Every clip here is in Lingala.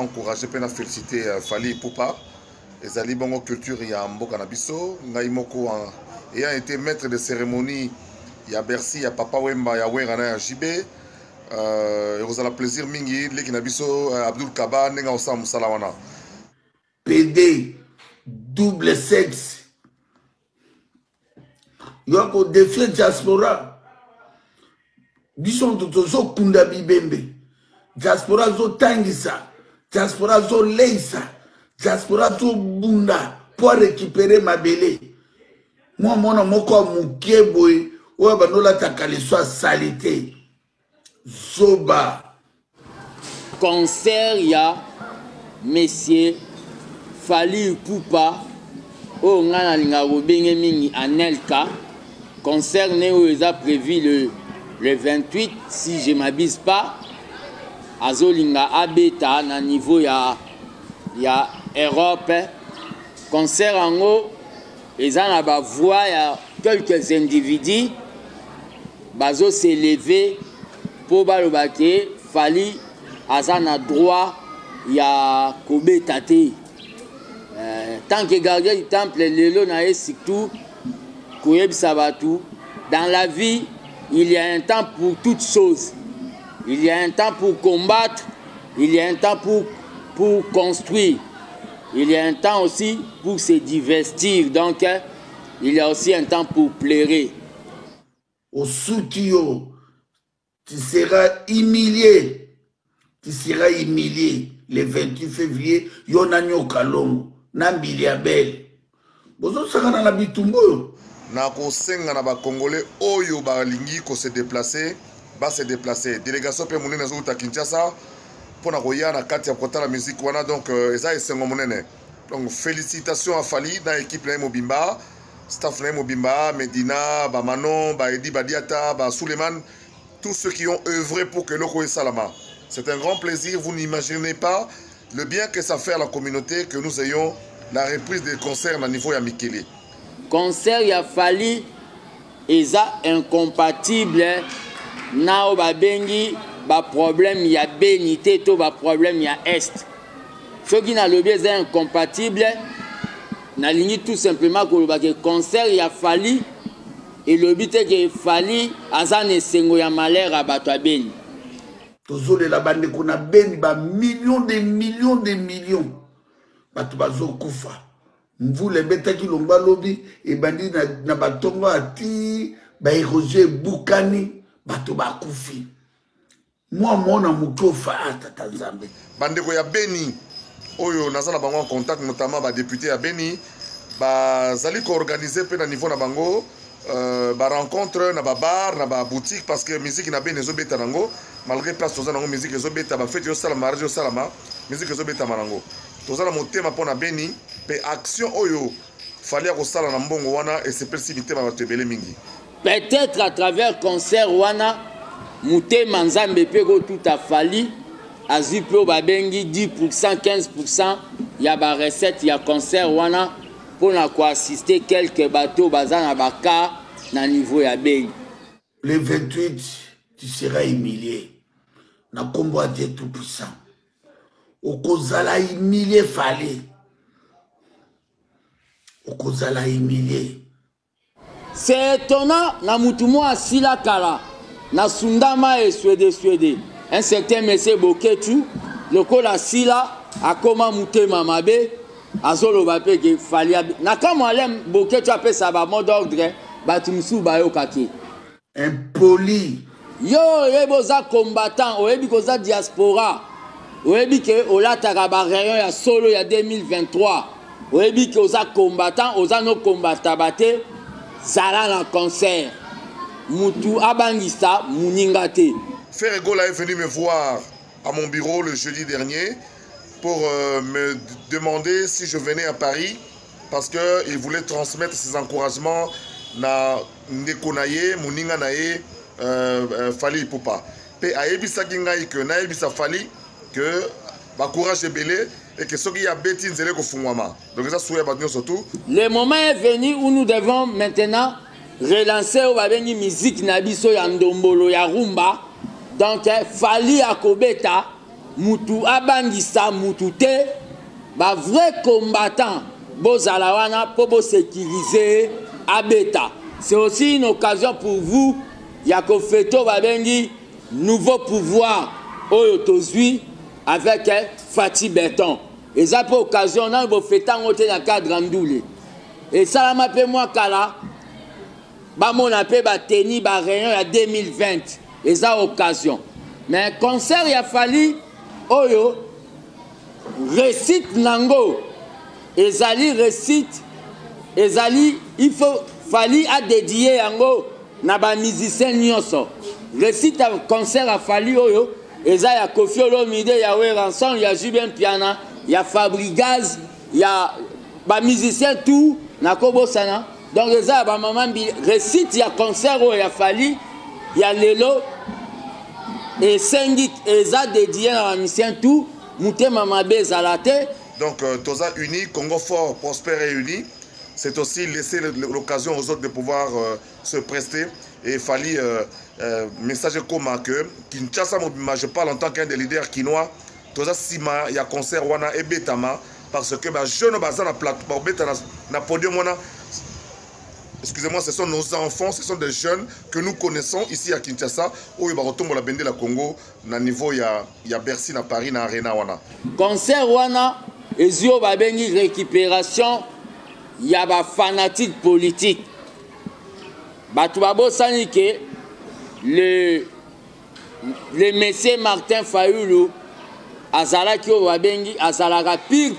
encourager pe na féliciter Fally Ipupa ezali bongo culture ya mboka na biso ngai moko ayant été maître de cérémonie ya Bercy ya Papa Wemba ya Wera na ya JB ekozala plaisir mingi leki na biso Abdul Kaba ndenga osala mosala wana PD double sexe yoko défier diaspora biso tozo kunda bibembe diaspora zo tangisa diaspora zo leisa diaspora zo bunda pour récupérer ma belé moi mona moko mukie boy oya banola takale so salité zoba concert ya Monsieur Fally Ipupa o ngana linga robenge mingi anelka concert néo est prévu le 28 si je m'abuse pas azolinga abeta na niveau ya Europe concert ango eza na ba voix ya quelques individus bazo s'élever pour baloba ke Fally aza na droit ya kobeta te tant que gardien du temple lelo na surtout koyebisa batu dans la vie il y a un temps pour toutes choses. Il y a un temps pour combattre, il y a un temps pour construire. Il y a un temps aussi pour se divestir. Donc, il y a aussi un temps pour pleurer. Au soutio, tu seras humilié. Tu seras humilié. Le 28 février, Yonanyo Kalongo, Nambili Abel. Bozo sakana na bitumbo. Na kosenga na ba Congolais oyo ba lingi ko se déplacer. Va se déplacer. Délégation pe monene zo ta Kinshasa pour na koya na kati ya kota la musique wana donc eza esengo monene. Donc félicitations à Fally dans l'équipe na Mobimba, staff na Mobimba, Medina, ba Manon, ba Edi Badiata, ba Suleiman, tous ceux qui ont œuvré pour que l'oko et Salama. C'est un grand plaisir, vous n'imaginez pas le bien que ça fait à la communauté que nous ayons la reprise des concerts à niveau ya Mikele. Concert ya Fally eza incompatible na ba bengi ba problème ya bénité to ba problème ya est ce qui na lobby est incompatible na ligne tout simplement ko ba ke concert ya Fally et lobby te ke Fally azane sengo ya malheur a bato a beni tozole la bande ko na beni ba millions de millions bato bazo kufa mvule betaki lomba lobby e bandi na batongo ati ba Roger Bukani bato bakufi moi mona mukofa tata Nzambe bandeko ya Beni oyo nazana bango en contact notamment ba député ya Beni bazali ko organiser pe na niveau na bango ba rencontre na ba bar na ba boutique parce que musique na Beni ezobeta nango malgré place tozana ngo musique ezobeta ba fête yo sala mariage yo salama musique ezobeta marango tozana motema pona Beni pe action oyo Fally ko sala na mbongo wana et c'est précipité ba batebele mingi. Peut-être à travers concert wana Mouté Manzambe pego tout a Fally aziplo babengi 10% 15% ya ba recette ya concert wana pour na ko assister quelques bateaux bazana baka na niveau ya Beni. Le 28 tu seras humilié na kombo a Dieu tout puissant okozala humilié Fally okozala humilié. C'est étonnant, na mutumo asila kala, na sundama et suede. Un certain monsieur Boketu, le col asila, a comment mouté mamabe, a zolo bape que Fally. Na comme alem Boketu appelle ça ba mot d'ordre, batumsu bayo kaki. Impoli. Yo, eboza combattant, oebi koza diaspora, oebi ke olata rayon ya solo ya 2023, oebi ke oza combattant, oza no combattant bate. Zala la concert. Moutou Abangista Mouningate. Frère Egola est venu me voir à mon bureau le jeudi dernier pour me demander si je venais à Paris parce qu'il voulait transmettre ses encouragements na Ndekonaye, Mouninga Naye, Fally Ipupa. Pe aebisa kingai que na ebisa Fally que ba courage est belé et que ce qui a bêti nzele ko fungwama. Donc ça souhait battre surtout. Le moment est venu où nous devons maintenant relancer au babengi musique na biso ya ndombolo ya rumba. Donc Fally akobeta mutu abangisa mutu te ba vrai combattant bozala wana po bo sécuriser abeta. C'est aussi une occasion pour vous ya ko feto babengi nouveau pouvoir oyo tozui avec Fati Berton. Et ça pour occasion na bo fetango te na cadre ndoule. Et ça la pe moi kala ba mona pe ba teni ba réunion ya 2020. Et ça occasion. Mais concert ya fali oyo récite nango ezali récite ezali il faut fali a dédié yango na ba musicien nyonso récite concert a fali oyo eza ya Koffi Olomide ya Weranson ya Julien Piana ya Fabrigaz ya ba musicien tout na kobosana donc eza ba maman récite ya concert oyo ya fali ya lelo et syndic eza dédié à la mission tout mutema mabe ezalate. Donc Toza uni, Congo fort, prospère et uni. C'est aussi laisser l'occasion aux autres de pouvoir se prester. Et il fallait message comme que Kinshasa, je parle en tant qu'un des leaders quinois. Toza Sima, il y a concert wana et Betama parce que jeune bazar na plateau na podium wana. Excusez-moi, ce sont nos enfants, ce sont des jeunes que nous connaissons ici à Kinshasa, où il va retomber la bende la Congo, na niveau il y a Bercy, na Paris, na Arena wana. Concert wana, ezio ba bengi récupération, il y a ba fanatique politique. Batu babo sani ke le monsieur Martin Fayulu azala ki o ba bengi azala pire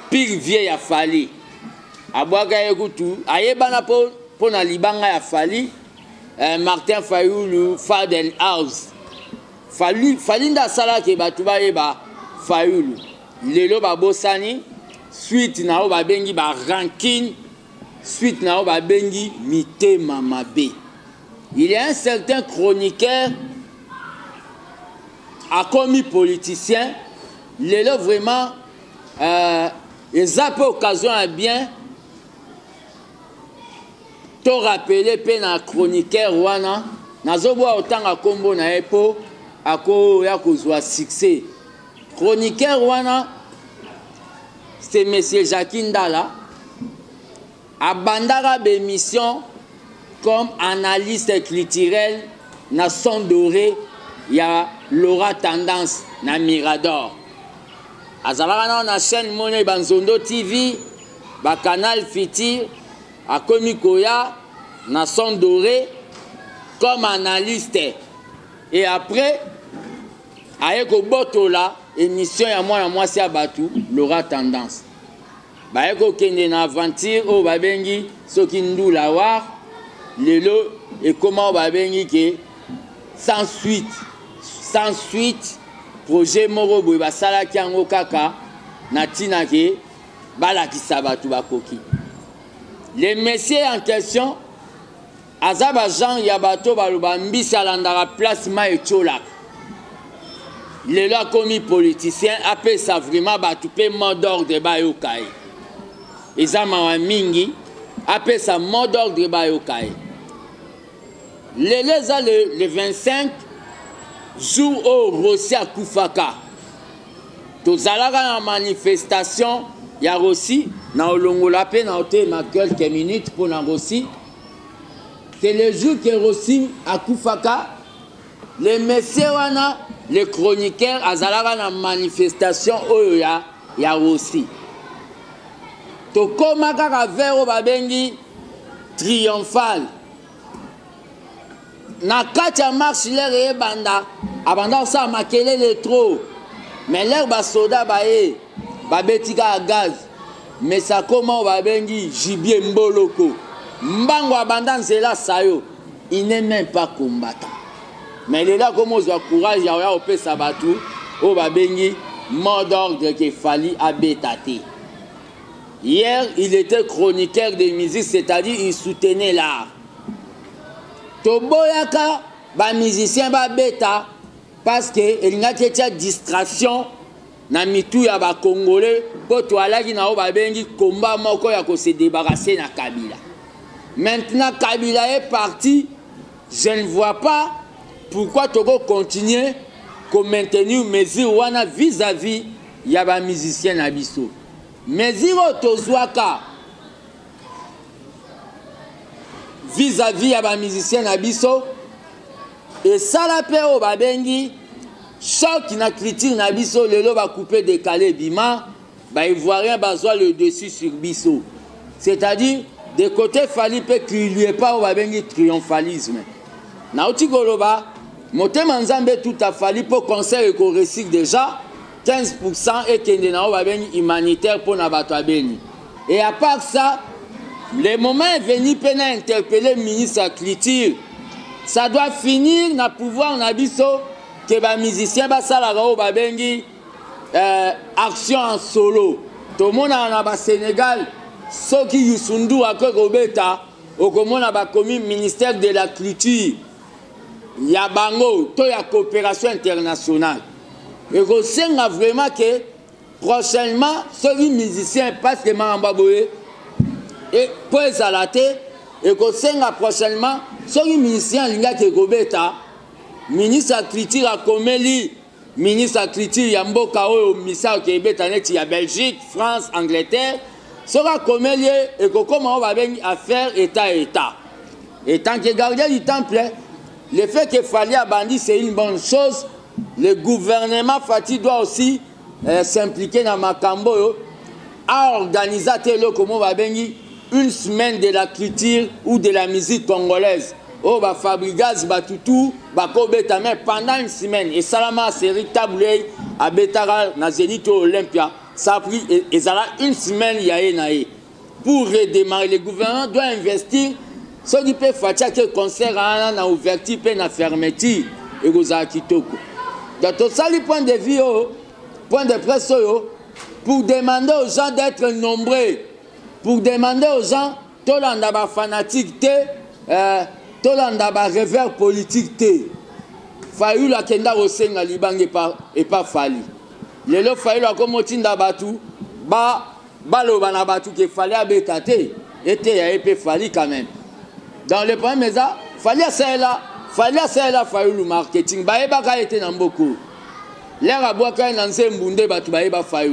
vieil ya fali. Abwaga ekutu ayebana po na libanga ya fali Martin Fayulu Fadel House fali nda sala ke batu bayeba Fayulu lelo babosani suite na o babengi ba ranking suite na o babengi mitema mabe. Il y a un certain chroniqueur a commis politicien lelo vraiment ils ont occasion à bien to rappeler pe na chroniqueur wana nazoboa otanga kombo na epo ako ya kozwa succès. Chroniqueur wana c'est monsieur Jacques Ndala abandara bémission comme analyste culturel na son doré ya Laura Tendance na Mirador. Azalaka na chaîne Money Banzondo TV ba Canal Fitir a commis Koya na son doré comme analyste et après ayeko botola émission ya moi si abatu Laura Tendance bayeko kende na aventure o babengi soki ndula war lelo et comment babengi ke sans suite projet moko boye basalaki yango kaka na tina ke balakisa batu bakoki. Les messieurs en question azaba Jean Yabato baloba mbisi alandaka place ma etolaka lelo akomi politicien apesa vraiment batu pe mot d'ordre bayoka ye eza mawa mingi apesa mot d'ordre bayoka ye lelo eza le 25 jour au Rossi akufaka tozalaka na manifestation ya Rossi na olongola pe na otema quelques minutes pour na Rossi. C'est le jour que Rossi akufaka les messieurs wana les chroniqueurs azalaka na manifestation oyo ya Rossi tokoma kaka vero babengi triomphal na kati ya marche l'air ebanda abanda sa makelele trop mais l'air basoda baye babetika à gaz mais ça comment babengi gibier mboloko mbango abanda nzela sayo il n'est même pas combattant mais il est là comme on a courage ya opesa batu o babengi mot d'ordre que fali abetate. Hier il était chroniqueur de musique, c'est-à-dire il soutenait l'art. Toboyaka ba musicien ba beta parce que il n'y a que distraction na mitu ya ba congolais po to alaki na o ba bengi combat moko ya ko se débarrasser na Kabila. Maintenant Kabila est parti, je ne vois pas pourquoi Togo continue maintenir mesure wana vis-à-vis ya ba musicien na biso. Mesure tozwaka vis-à-vis ya ba musicien na biso et ça la pe o ba bengi choc na critique na biso lelo ba couper décaler bima ba ivoirien bazwa le dessus sur biso. C'est-à-dire de côté fali pe crier pas o ba bengi triomphalisme. Na oti goloba motema nzambe tout a fali pour concert et ko recycle déjà 15% et kende na o ba bengi humanitaire pour na bato abeni. Et à part ça, le moment est venu pour interpeller le ministre de la Culture. Ça doit finir na pouvoir na biso que ba musicien ba sala o ba bengi action en solo. Tout le monde na ba Sénégal soki Youssou akoko beta okomona ba komi ministère de la Culture. Ya bango to ya coopération internationale. Et que c'est vraiment que prochainement ceux musiciens parce que mamba boye et pour ezalater et que c'est prochainement ceux musiciens linga ke kobeta ministre de la Culture a komeli ministre de la Culture ya mboka oyo misa ke beta neti ya Belgique, France, Angleterre sera komeli et que comment on va venir à faire état. Et tant que gardien du temple, le fait que Fally Abandi c'est une bonne chose. Le gouvernement Fati doit aussi s'impliquer dans Makambo à organiser une semaine de la culture ou de la musique congolaise. Oh, bah Fabrigas, bah Toutou, bah Kobeta, mais pendant une semaine, et Salama, c'est véritable à Betara, na Zénith Olympia, ça a pris, et ça a une semaine, il y a pour redémarrer, le gouvernement doit investir, ce qui peut faire que concert à ouverture, puis à fermeture, et vous avez kitoko. Donc, tout ça, le point de vue, point de presse, pour demander aux gens d'être nombreux, pour demander aux gens, tout le monde a fanatique, tout le monde a revers politique. Fayu la kenda au Sénégal, Liban et pas Fally. Le lot Fayu la commotin d'Abatou, le Banabatou qui fallait abétater, était à épée Fally quand même. Dans le premier mesa, Fally à celle-là. Fallait ça faire le marketing. Baeba ka était dans beaucoup. L'air à boire quand on s'est mbundé batu baeba faire.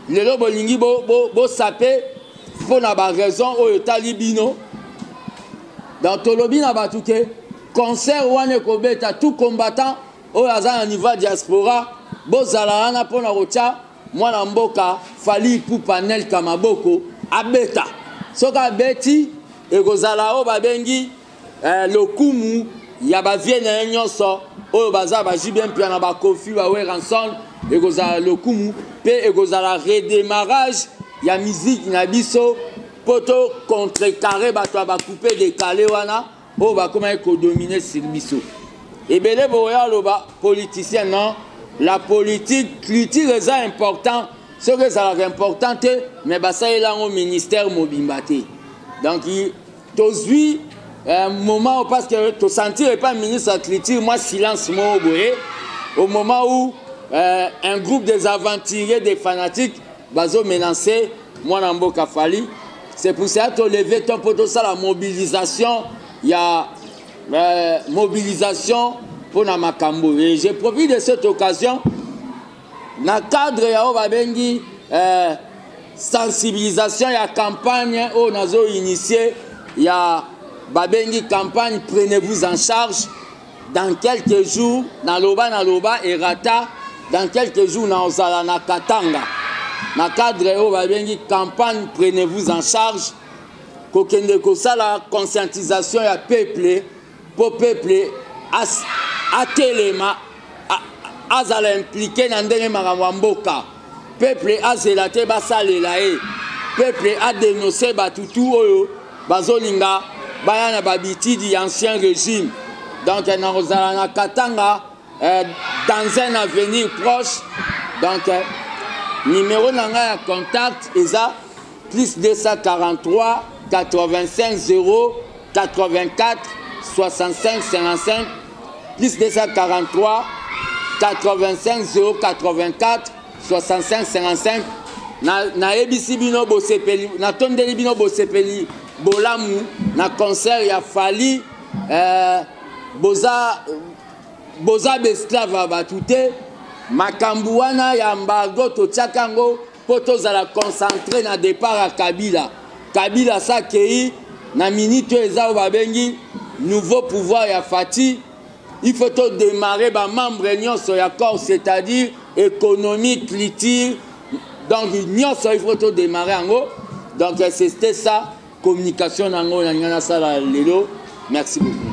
Le lobo lingi bo sapé pour na ba raison au talibino. Dans tolobi na batuke concert wane ko beta tout combattant au azan niveau diaspora bo zalana pour na rocha mwana mboka Fally pour panel kamaboko abeta. Soka beti e gozala o babengi le kumu ya ba vienne nyonso o baza ba jibien pia na ba kofi ba we ranson e goza le kumu pe e goza la redémarrage ya musique na biso poto contrecarrer ba to ba couper décaler wana o ba comment ko dominer sur biso et belé boya lo ba politicien non la politique culture est important ce que ça est important mais ba ça est là au ministère mobimbate donc tozui moment où parce que tu sentir pas ministre de la Culture moi silence moi au moment où un groupe des aventuriers des fanatiques bazo menacé moi Namboka Fally c'est pour ça que tu lever ton poteau ça la mobilisation il y a mobilisation pour na makambo et j'ai profité de cette occasion na cadre ya obabengi sensibilisation ya campagne au nazo initié il y a Babengi campagne, prenez-vous en charge. Dans quelques jours, na loba et rata. Dans quelques jours, na ozala na katanga. Na cadre o Babengi campagne, prenez-vous en charge. Kokende kosa la conscientisation ya peuple, pour peuple à telema, azala impliqué dans ndenge makamwamboka. Peuple a zelate basalela e. Peuple a dénoncé batutu oyo bazolinga. Bayana babiti du ancien régime. Donc, na Katanga, dans un avenir proche. Donc, numéro de contact, ESA, plus 243 85 0 84 65 55, plus 243 85 0 84 65 55. Na ebisi bino bo sepeli, na tondeli bino bo sepeli. Bolamu na concert ya Fally boza boza besclave ya bato te makambo wana ya embargo totiaka yango mpo tozala concentré na départ ya kabila. Kabila sakei na minute oyo eza oyo babengi nouveau pouvoir ya Fati. Il faut démarrer ba membre nyonso ya corps, c'est-à-dire économique, culture. Donc nyonso il faut démarrer yango. Donc c'était ça communication nango na ngana sala lelo. Merci beaucoup.